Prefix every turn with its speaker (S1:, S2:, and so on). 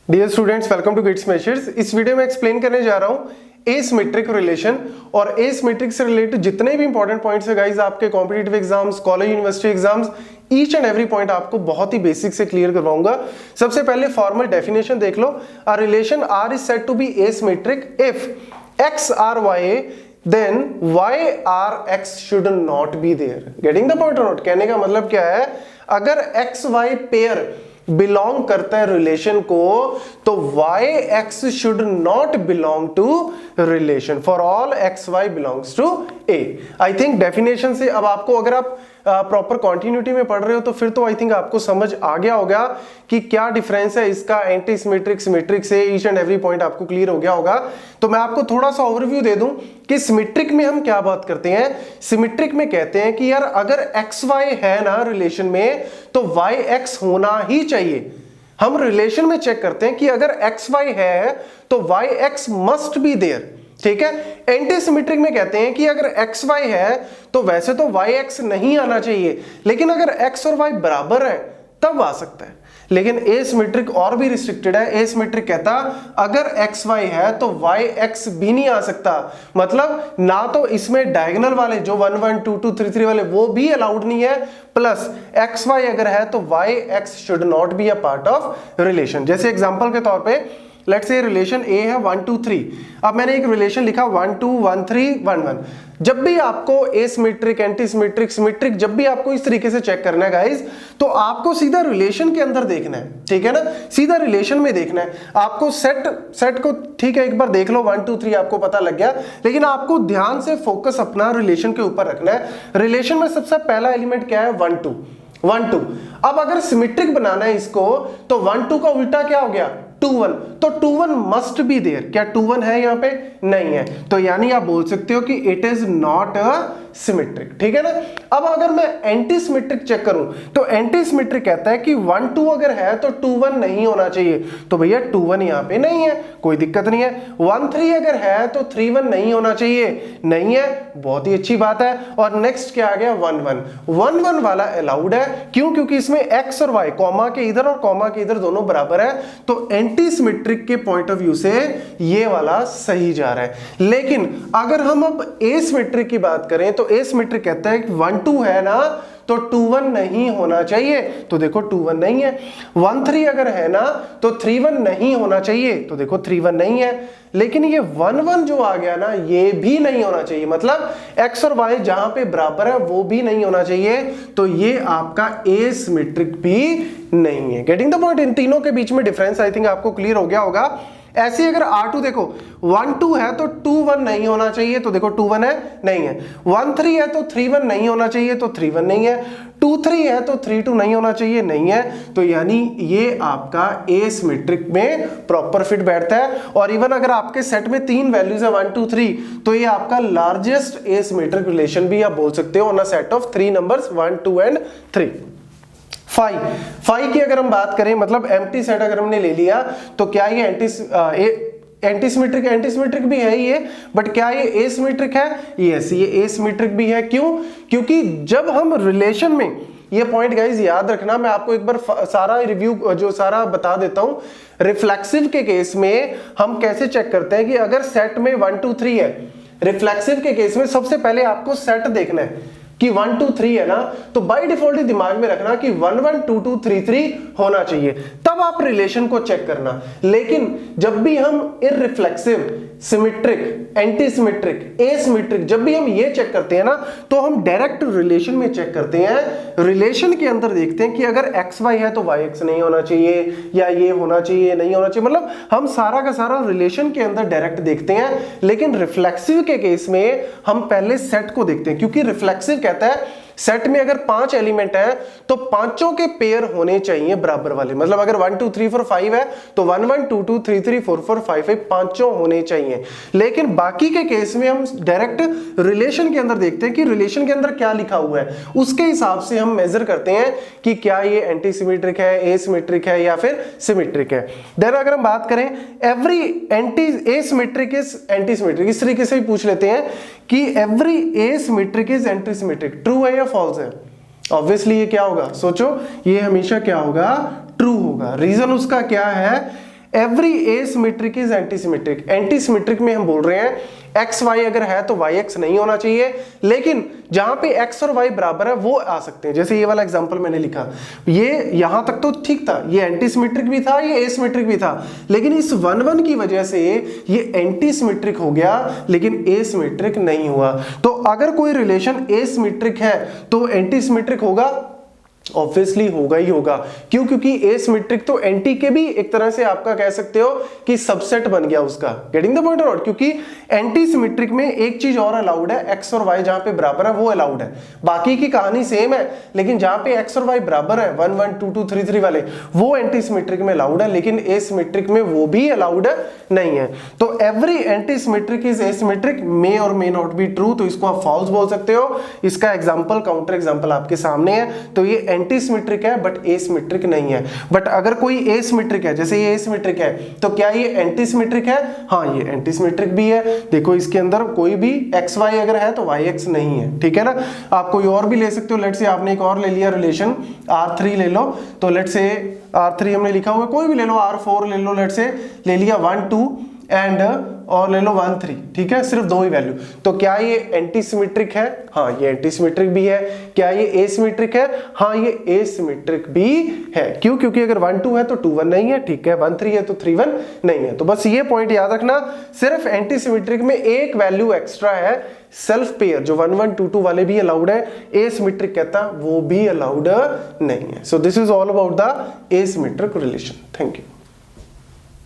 S1: Dear students, welcome to gits measures. इस वीडियो में एक्सप्लेन करने जा रहा हूं एसिमेट्रिक रिलेशन और एसिमेट्रिक से रिलेटेड जितने भी इंपॉर्टेंट पॉइंट्स है गाइस आपके competitive exams, college university exams, each and every point आपको बहुत ही बेसिक से क्लियर करवाऊंगा। सबसे पहले फॉर्मल डेफिनेशन देख लो। A relation R is said to be asymmetric if x R y then y r x should not be there. Getting the point or not? कहने का मतलब क्या है, अगर x y पेयर बिलोंग करता है रिलेशन को तो y x should not belong to relation for all x y belongs to a. I think definition से अब आपको, अगर आप प्रॉपर कॉन्टिन्यूटी में पढ़ रहे हो तो फिर तो आई थिंक आपको समझ आ गया होगा कि क्या डिफरेंस है इसका एंटी सिमेट्रिक सिमेट्रिक से। ईच एंड एवरी पॉइंट आपको क्लियर हो गया होगा। तो मैं आपको थोड़ा सा ओवरव्यू दे दूं कि सिमेट्रिक में हम क्या बात करते हैं। सिमेट्रिक में कहते हैं कि यार अगर एक्स वाई है ना रिलेशन में तो वाई एक्स होना ही चाहिए। हम रिलेशन में चेक करते हैं कि अगर एक्स वाई है तो y x must be there. ठीक है। एंटी सिमेट्रिक में कहते हैं कि अगर एक्स वाई है तो वैसे तो वाई एक्स नहीं आना चाहिए, लेकिन अगर एक्स और वाई बराबर है तब आ सकता है। लेकिन एसिमेट्रिक और भी रिस्ट्रिक्टेड है। एसिमेट्रिक कहता अगर एक्स वाई है तो वाई एक्स भी नहीं आ सकता। मतलब ना तो इसमें डायगोनल वाले जो 1 1 2 2 3 3 वाले वो भी अलाउड नहीं है, प्लस एक्स वाई अगर है तो y x should not be a part of relation. जैसे एग्जांपल के तौर पे लेट्स से रिलेशन ए है 1 2 3। अब मैंने एक रिलेशन लिखा 1 2 1 3 1 1। जब भी आपको एसिमेट्रिक, एंटी सिमेट्रिक, सिमेट्रिक जब भी आपको इस तरीके से चेक करना है गाइस, तो आपको सीधा रिलेशन के अंदर देखना है। ठीक है ना, सीधा रिलेशन में देखना है आपको। सेट को ठीक है एक बार देख लो, 1 2 3 आपको पता लग गया, लेकिन आपको ध्यान से फोकस अपना रिलेशन के ऊपर रखना है। रिलेशन में सबसे पहला एलिमेंट क्या है, 1 2 1 2। अब अगर सिमेट्रिक बनाना है इसको तो 1 2 का उल्टा क्या हो गया, 2 1। तो 2 1 मस्ट बी देयर। क्या 2 1 है यहां पे, नहीं है, तो यानी आप बोल सकते हो कि it is not a symmetric. ठीक है ना। अब अगर मैं एंटी सिमेट्रिक चेक करूं तो एंटी सिमेट्रिक कहता है कि 1 2 अगर है तो 2 1 नहीं होना चाहिए। तो भैया 2 1 यहां पे नहीं है, कोई दिक्कत नहीं है। 1 3 अगर है तो 3 1 नहीं होना चाहिए, नहीं है, बहुत ही अच्छी बात है। और नेक्स्ट क्या आ गया, 1 1 1 1 वाला अलाउड है। क्यों, क्योंकि इसमें एक्स और वाई कॉमा के इधर और कॉमा के इधर दोनों बराबर है, तो एंटी सिमेट्रिक के पॉइंट ऑफ व्यू से ये वाला सही जा रहा है। लेकिन अगर हम अब एसिमेट्रिक की बात करें तो एसिमेट्रिक कहता है कि 1 2 है ना तो 2 1 नहीं होना चाहिए। तो देखो 2 1 नहीं है। 1 3 अगर है ना तो 3 1 नहीं होना चाहिए। तो देखो 3 1 नहीं है। लेकिन ये 1 1 जो आ गया ना ये भी नहीं होना चाहिए। मतलब x और y जहां पे बराबर है वो भी नहीं होना चाहिए। तो ये आपका एसिमेट्रिक भी नहीं है। Getting the point. इन तीनों के बीच में डिफरेंस आई थिंक आपको क्लियर हो गया होगा। ऐसे अगर R2 देखो 1 2 है तो 2 1 नहीं होना चाहिए। तो देखो 2 1 है, नहीं है। 1 3 है तो 3 1 नहीं होना चाहिए। तो 3 1 नहीं है। 2 3 है तो 3 2 नहीं होना चाहिए, नहीं है। तो यानी ये आपका एसिमेट्रिक में प्रॉपर फिट बैठता है। और इवन अगर आपके सेट में 3 वैल्यूज है 1 2 3 तो ये आपका लार्जेस्ट एसिमेट्रिक रिलेशन भी आप बोल सकते हो on a set of 3 numbers 1 2 and 3। Phi की अगर हम बात करें, मतलब एम्प्टी सेट अगर हमने ले लिया तो क्या ये एंटीसिमेट्रिक भी है ये, बट क्या ये एसिमेट्रिक है, यस ये एसिमेट्रिक भी है। क्यों, क्योंकि जब हम रिलेशन में, ये पॉइंट गाइस याद रखना, मैं आपको एक बार सारा रिव्यू जो सारा बता देता हूं। रिफ्लेक्सिव के केस में हम कैसे चेक करते हैं कि अगर सेट में 1 2 3 है, रिफ्लेक्सिव के केस में सबसे पहले आपको सेट देखना है कि 1 2 3 है ना, तो बाय डिफॉल्ट ही दिमाग में रखना कि 1 1 2 2 3 3 होना चाहिए, तब आप रिलेशन को चेक करना। लेकिन जब भी हम irreflexive, symmetric, anti symmetric, asymmetric जब भी हम ये चेक करते हैं ना तो हम डायरेक्ट रिलेशन में चेक करते हैं। रिलेशन के अंदर देखते हैं कि अगर एक्स वाई है तो वाई एक्स नहीं होना चाहिए, या ये होना चाहिए, नहीं होना चाहिए। मतलब हम सारा का सारा रिलेशन के अंदर डायरेक्ट देखते हैं। लेकिन रिफ्लेक्सिव के केस में हम पहले सेट को देखते हैं, क्योंकि रिफ्लेक्सिव कहता है सेट में अगर 5 एलिमेंट है तो पांचों के पेयर होने चाहिए बराबर वाले। मतलब अगर 1 2 3 4 5 है तो 1 1 2 2 3 3 4 4 5 5 पांचों होने चाहिए। लेकिन बाकी के केस में हम डायरेक्ट रिलेशन के अंदर देखते हैं कि रिलेशन के अंदर क्या लिखा हुआ है, उसके हिसाब से हम मेजर करते हैं कि क्या ये एंटी सिमेट्रिक है, एसिमेट्रिक है या फिर सिमेट्रिक है। देन अगर हम बात करें every anti asymmetric is anti symmetric, इस तरीके से भी पूछ लेते हैं कि every asymmetric is anti symmetric, true है या फॉल्स है। ऑब्वियसली ये क्या होगा, सोचो, ये हमेशा क्या होगा, ट्रू होगा। रीजन उसका क्या है, every asymmetric is antisymmetric. Antisymmetric में हम बोल रहे हैं एक्स वाई अगर है तो वाई एक्स नहीं होना चाहिए, लेकिन जहां पे एक्स और वाई बराबर है वो आ सकते हैं। जैसे ये वाला एग्जांपल मैंने लिखा, ये यहां तक तो ठीक था, ये एंटीसिमेट्रिक भी था, ये एसिमेट्रिक भी था, लेकिन इस 1 1 की वजह से ये एंटीसिमेट्रिक हो गया लेकिन एसिमेट्रिक नहीं हुआ। तो अगर कोई रिलेशन एसिमेट्रिक है तो एंटीसिमेट्रिक होगा, ऑब्वियसली होगा ही होगा। क्यों? क्योंकि एसिमेट्रिक तो एंटी के भी एक तरह से आपका कह सकते हो कि सबसेट बन गया उसका। गेटिंग द पॉइंट और नॉट? क्योंकि एंटी सिमेट्रिक में एक चीज और अलाउड है, एक्स और वाई जहां पे बराबर है वो अलाउड है, बाकी की कहानी सेम है, लेकिन जहां पे एक्स और वाई बराबर है 1 1 2 2 3 3 वाले, वो एंटी सिमेट्रिक में अलाउड है, लेकिन एसिमेट्रिक में वो भी अलाउड नहीं है। तो every anti symmetric is asymmetric may और मे नॉट बी ट्रू, तो इसको आप फॉल्स बोल सकते हो। इसका एग्जाम्पल, काउंटर एग्जाम्पल आपके सामने है। तो ये एंटीसिमेट्रिक है बट एसिमेट्रिक नहीं है। बट अगर कोई एसिमेट्रिक है, जैसे ये एसिमेट्रिक है, तो क्या ये एंटीसिमेट्रिक है? हाँ, ये एंटीसिमेट्रिक भी है। देखो इसके अंदर कोई भी एक्स वाई अगर है तो वाई एक्स नहीं है, ठीक है ना। आप कोई और भी ले सकते हो, लेट्स से आपने एक और ले लिया रिलेशन R3 ले लो, तो लेट्स से R3 हमने लिखा हुआ, कोई भी ले लो, R4 ले लो, लेट्स से ले लिया 1 2 एंड और ले लो 1 3, ठीक है, सिर्फ 2 ही वैल्यू। तो क्या ये एंटीसिमेट्रिक है? हाँ, ये एंटीसिमेट्रिक भी है। क्या ये एसिमेट्रिक है? हाँ, ये एसिमेट्रिक भी है। क्यों? क्योंकि अगर 1 2 है तो 2 1 नहीं है, ठीक है, 1 3 है तो 3 1 नहीं है। तो बस ये पॉइंट याद रखना, सिर्फ एंटीसिमेट्रिक में एक वैल्यू एक्स्ट्रा है, सेल्फ पेयर, जो 1 1 2 2 वाले भी अलाउड है, एसिमेट्रिक कहता वो भी अलाउड नहीं है। So this is all about the asymmetric relation. Thank you.